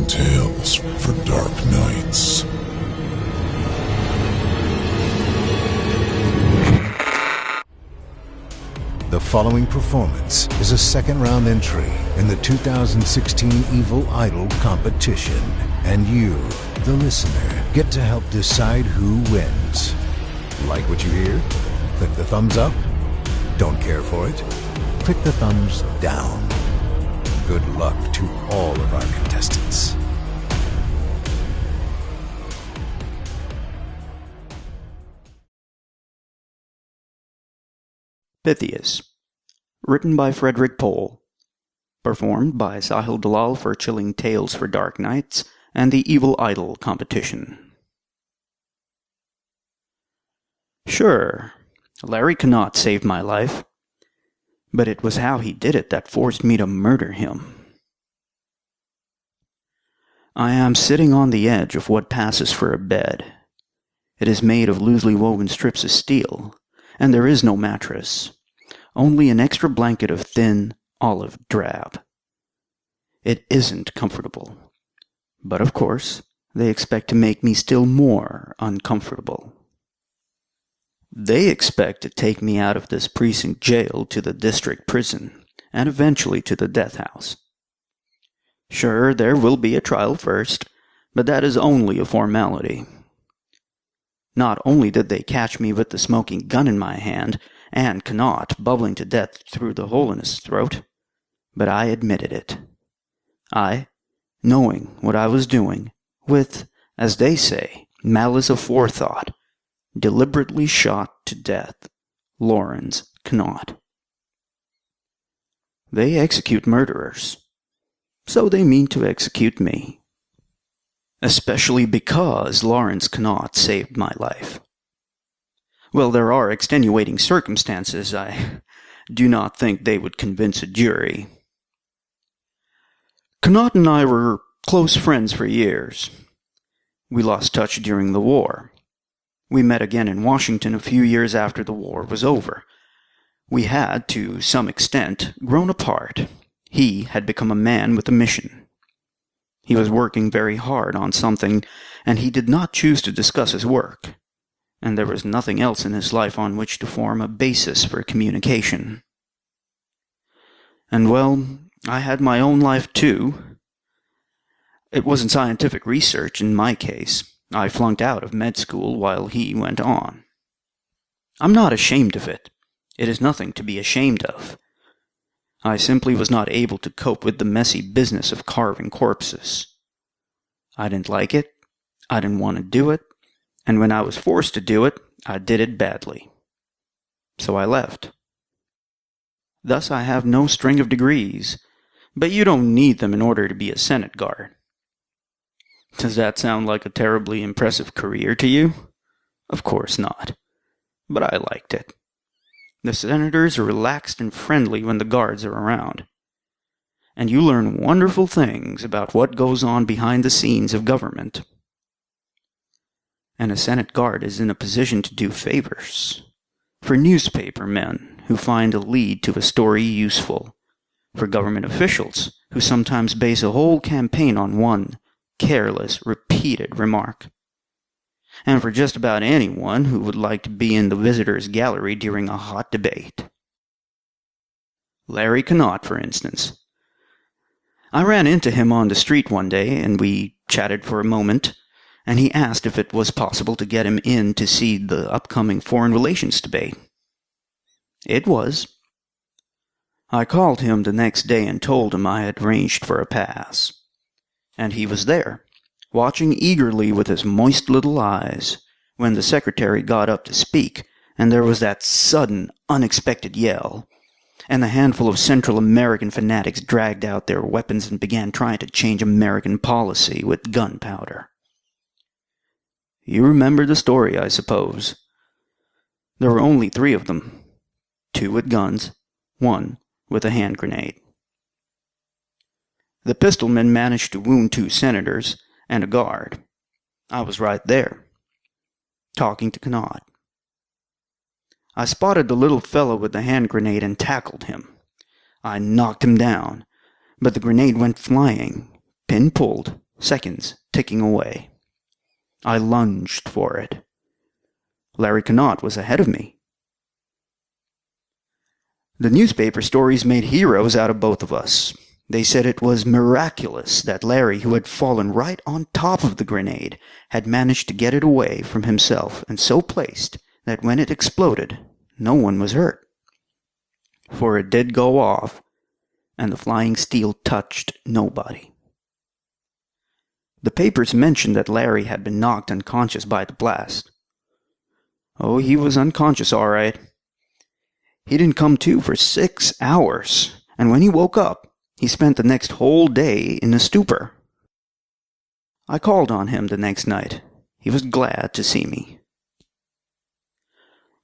tales for dark nights. The following performance is a second-round entry in the 2016 Evil Idol competition, and you, the listener, get to help decide who wins. Like what you hear? Click the thumbs up. Don't care for it? Click the thumbs down. Good luck to all of our contestants. Pythias, written by Frederik Pohl, performed by Sahil Dalal for Chilling Tales for Dark Nights and the Evil Idol competition. Sure, Larry cannot save my life, but it was how he did it that forced me to murder him. I am sitting on the edge of what passes for a bed. It is made of loosely woven strips of steel, and there is no mattress. Only an extra blanket of thin olive drab. It isn't comfortable. But of course, they expect to make me still more uncomfortable. They expect to take me out of this precinct jail to the district prison, and eventually to the death house. Sure, there will be a trial first, but that is only a formality. Not only did they catch me with the smoking gun in my hand, and Connaught bubbling to death through the hole in his throat, but I admitted it. I, knowing what I was doing, with, as they say, malice aforethought, deliberately shot to death Lawrence Connaught. They execute murderers, so they mean to execute me. Especially because Lawrence Connaught saved my life. Well, there are extenuating circumstances. I do not think they would convince a jury. Connaught and I were close friends for years. We lost touch during the war. We met again in Washington a few years after the war was over. We had, to some extent, grown apart. He had become a man with a mission. He was working very hard on something, and he did not choose to discuss his work. And there was nothing else in his life on which to form a basis for communication. And well, I had my own life too. It wasn't scientific research in my case. I flunked out of med school while he went on. I'm not ashamed of it. It is nothing to be ashamed of. I simply was not able to cope with the messy business of carving corpses. I didn't like it. I didn't want to do it. And when I was forced to do it, I did it badly. So I left. Thus I have no string of degrees, but you don't need them in order to be a Senate guard. Does that sound like a terribly impressive career to you? Of course not. But I liked it. The senators are relaxed and friendly when the guards are around. And you learn wonderful things about what goes on behind the scenes of government. And a Senate guard is in a position to do favors. For newspaper men who find a lead to a story useful. For government officials who sometimes base a whole campaign on one careless, repeated remark. And for just about anyone who would like to be in the visitors' gallery during a hot debate. Larry Connaught, for instance. I ran into him on the street one day, and we chatted for a moment, and he asked if it was possible to get him in to see the upcoming foreign relations debate. It was. I called him the next day and told him I had arranged for a pass. And he was there, watching eagerly with his moist little eyes, when the secretary got up to speak, and there was that sudden, unexpected yell, and the handful of Central American fanatics dragged out their weapons and began trying to change American policy with gunpowder. You remember the story, I suppose. There were only 3 of them, 2 with guns, 1 with a hand grenade. The pistolmen managed to wound 2 senators and a guard. I was right there, talking to Connaught. I spotted the little fellow with the hand grenade and tackled him. I knocked him down, but the grenade went flying, pin pulled, seconds ticking away. I lunged for it. Larry Connaught was ahead of me. The newspaper stories made heroes out of both of us. They said it was miraculous that Larry, who had fallen right on top of the grenade, had managed to get it away from himself and so placed that when it exploded, no one was hurt. For it did go off, and the flying steel touched nobody. The papers mentioned that Larry had been knocked unconscious by the blast. Oh, he was unconscious all right. He didn't come to for 6 hours, and when he woke up, he spent the next whole day in a stupor. I called on him the next night. He was glad to see me.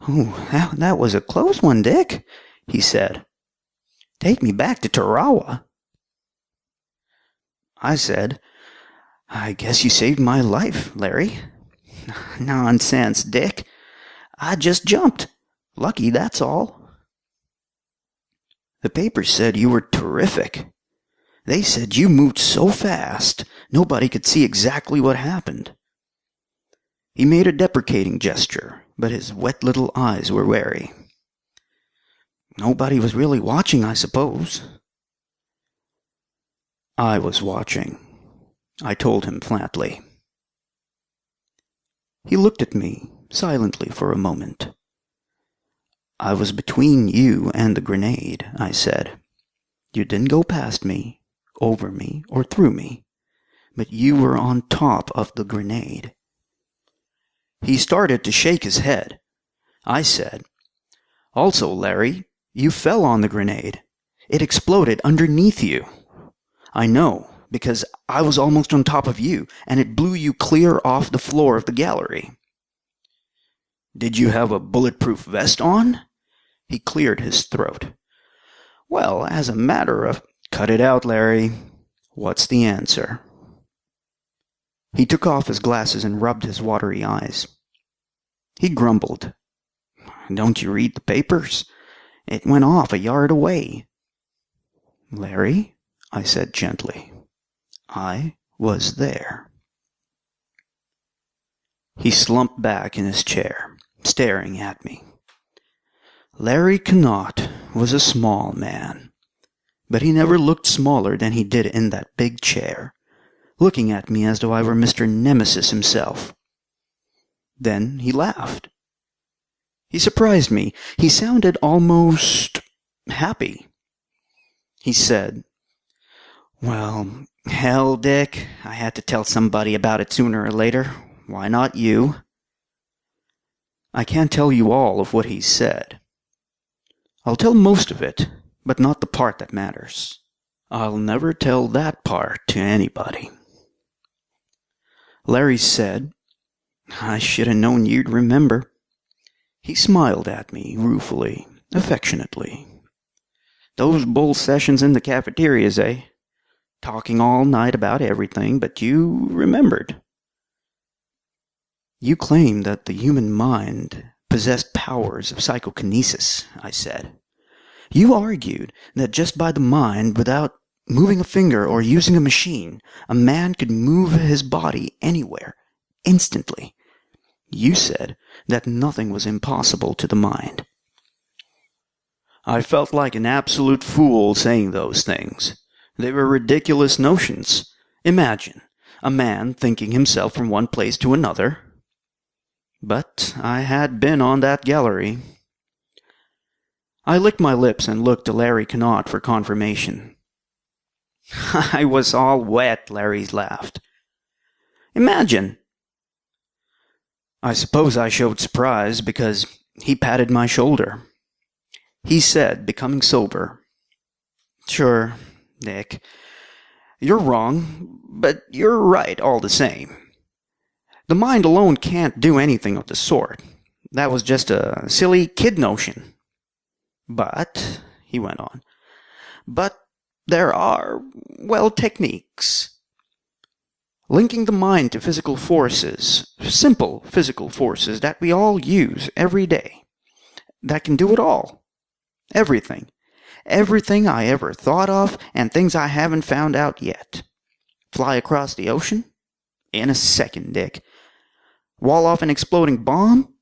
"Oh, that was a close one, Dick," he said. "Take me back to Tarawa." I said, "I guess you saved my life, Larry." "Nonsense, Dick. I just jumped. Lucky, that's all." "The papers said you were terrific. They said you moved so fast, nobody could see exactly what happened." He made a deprecating gesture, but his wet little eyes were wary. "Nobody was really watching, I suppose." "I was watching," I told him flatly. He looked at me silently for a moment. "I was between you and the grenade," I said. "You didn't go past me, over me, or through me, but you were on top of the grenade." He started to shake his head. I said, "Also, Larry, you fell on the grenade. It exploded underneath you. I know, because I was almost on top of you, and it blew you clear off the floor of the gallery." "Did you have a bulletproof vest on?" He cleared his throat. "Well, as a matter of—" "Cut it out, Larry. What's the answer?" He took off his glasses and rubbed his watery eyes. He grumbled. "Don't you read the papers? It went off a yard away." "Larry," I said gently, "I was there." He slumped back in his chair, staring at me. Larry Connaught was a small man, but he never looked smaller than he did in that big chair, looking at me as though I were Mr. Nemesis himself. Then he laughed. He surprised me. He sounded almost happy. He said, "Well, hell, Dick, I had to tell somebody about it sooner or later. Why not you?" I can't tell you all of what he said. I'll tell most of it, but not the part that matters. I'll never tell that part to anybody. Larry said, "I should have known you'd remember." He smiled at me ruefully, affectionately. "Those bull sessions in the cafeterias, eh? Talking all night about everything, but you remembered." "You claim that the human mind possessed powers of psychokinesis," I said. "You argued that just by the mind, without moving a finger or using a machine, a man could move his body anywhere, instantly. You said that nothing was impossible to the mind." I felt like an absolute fool saying those things. They were ridiculous notions. Imagine a man thinking himself from one place to another. But I had been on that gallery. I licked my lips and looked to Larry Connaught for confirmation. "I was all wet," Larry laughed. "Imagine!" I suppose I showed surprise because he patted my shoulder. He said, becoming sober, "Sure, Nick, you're wrong, but you're right all the same. The mind alone can't do anything of the sort. That was just a silly kid notion. But," he went on, "but there are, well, techniques. Linking the mind to physical forces, simple physical forces that we all use every day, that can do it all. Everything. Everything I ever thought of, and things I haven't found out yet. Fly across the ocean? In a second, Dick. Wall off an exploding bomb?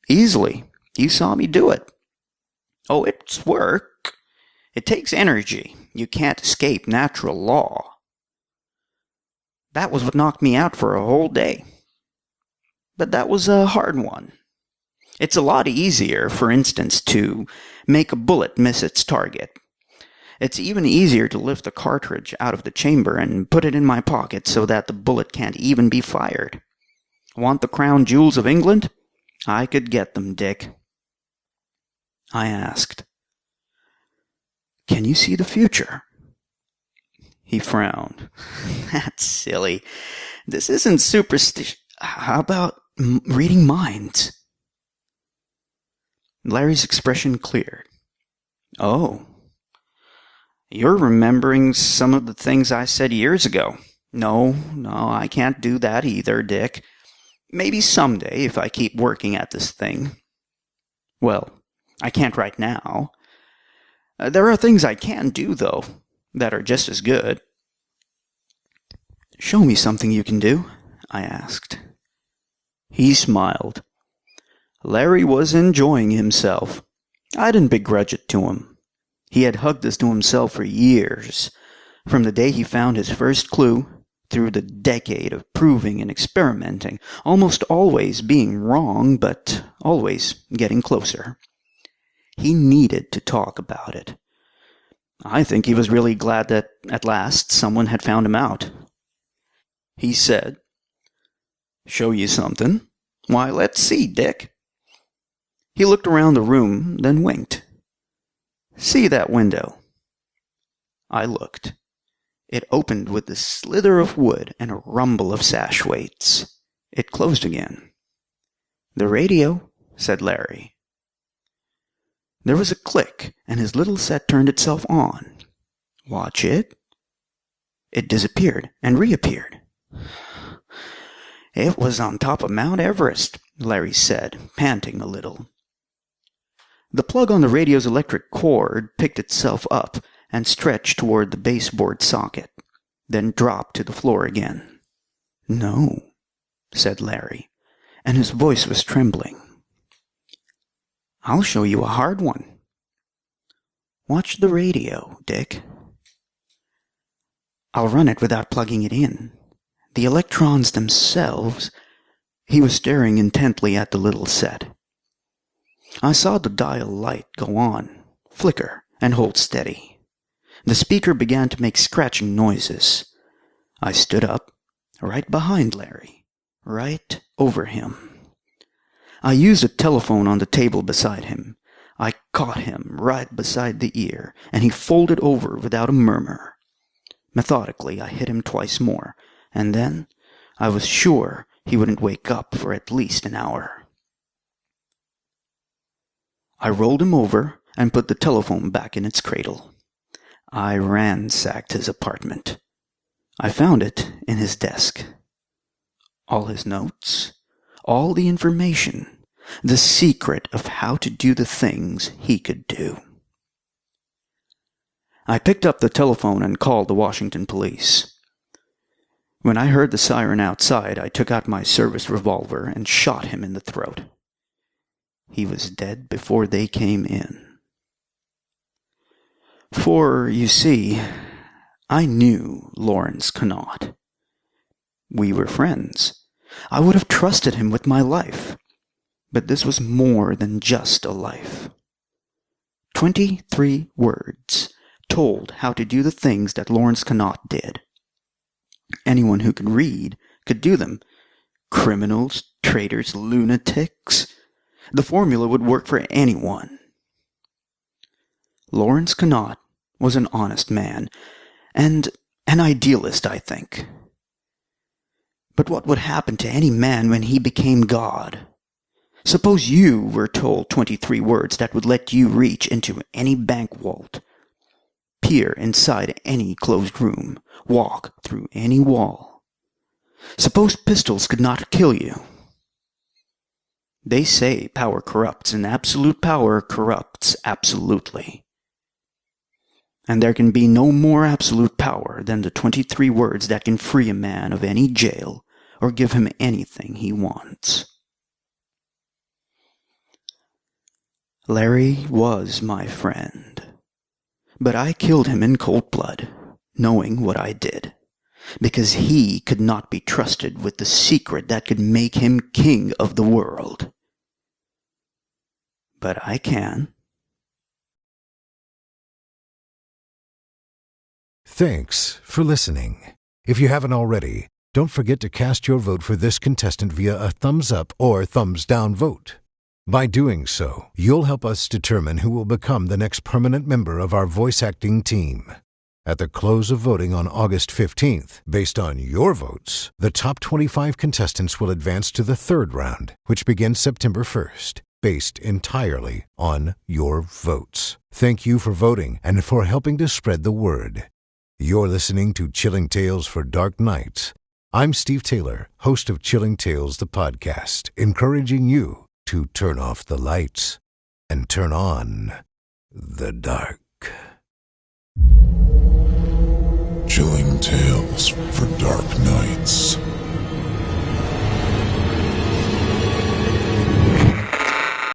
Easily. You saw me do it. Oh, it's work. It takes energy. You can't escape natural law. That was what knocked me out for a whole day. But that was a hard one. It's a lot easier, for instance, to make a bullet miss its target. It's even easier to lift the cartridge out of the chamber and put it in my pocket so that the bullet can't even be fired. Want the crown jewels of England? I could get them, Dick. I asked, "Can you see the future?" He frowned. That's silly. This isn't superstition. How about reading minds? Larry's expression cleared. Oh, you're remembering some of the things I said years ago. No, I can't do that either, Dick. Maybe someday, if I keep working at this thing. Well, I can't right now. There are things I can do, though, that are just as good. Show me something you can do, I asked. He smiled. Larry was enjoying himself. I didn't begrudge it to him. He had hugged this to himself for years, from the day he found his first clue, through the decade of proving and experimenting, almost always being wrong, but always getting closer. He needed to talk about it. I think he was really glad that, at last, someone had found him out. He said, "Show you something? Why, let's see, Dick." He looked around the room, then winked. "See that window?" I looked. It opened with a slither of wood and a rumble of sash weights. It closed again. "The radio," said Larry. There was a click, and his little set turned itself on. Watch it. It disappeared and reappeared. It was on top of Mount Everest, Larry said, panting a little. The plug on the radio's electric cord picked itself up and stretched toward the baseboard socket, then dropped to the floor again. "No," said Larry, and his voice was trembling. "I'll show you a hard one. Watch the radio, Dick. I'll run it without plugging it in. The electrons themselves—" He was staring intently at the little set. I saw the dial light go on, flicker, and hold steady. The speaker began to make scratching noises. I stood up, right behind Larry, right over him. I used a telephone on the table beside him. I caught him right beside the ear, and he folded over without a murmur. Methodically, I hit him twice more, and then I was sure he wouldn't wake up for at least an hour. I rolled him over and put the telephone back in its cradle. I ransacked his apartment. I found it in his desk. All his notes, all the information, the secret of how to do the things he could do. I picked up the telephone and called the Washington police. When I heard the siren outside, I took out my service revolver and shot him in the throat. He was dead before they came in. For, you see, I knew Lawrence Connaught. We were friends. I would have trusted him with my life. But this was more than just a life. 23 words told how to do the things that Lawrence Connaught did. Anyone who could read could do them. Criminals, traitors, lunatics. The formula would work for anyone. Lawrence Connaught was an honest man, and an idealist, I think. But what would happen to any man when he became God? Suppose you were told 23 words that would let you reach into any bank vault, peer inside any closed room, walk through any wall. Suppose pistols could not kill you. They say power corrupts, and absolute power corrupts absolutely. And there can be no more absolute power than the 23 words that can free a man of any jail or give him anything he wants. Larry was my friend, but I killed him in cold blood, knowing what I did, because he could not be trusted with the secret that could make him king of the world. But I can. Thanks for listening. If you haven't already, don't forget to cast your vote for this contestant via a thumbs up or thumbs down vote. By doing so, you'll help us determine who will become the next permanent member of our voice acting team. At the close of voting on August 15th, based on your votes, the top 25 contestants will advance to the third round, which begins September 1st, based entirely on your votes. Thank you for voting and for helping to spread the word. You're listening to Chilling Tales for Dark Nights. I'm Steve Taylor, host of Chilling Tales, the podcast, encouraging you to turn off the lights and turn on the dark. Chilling Tales for Dark Nights.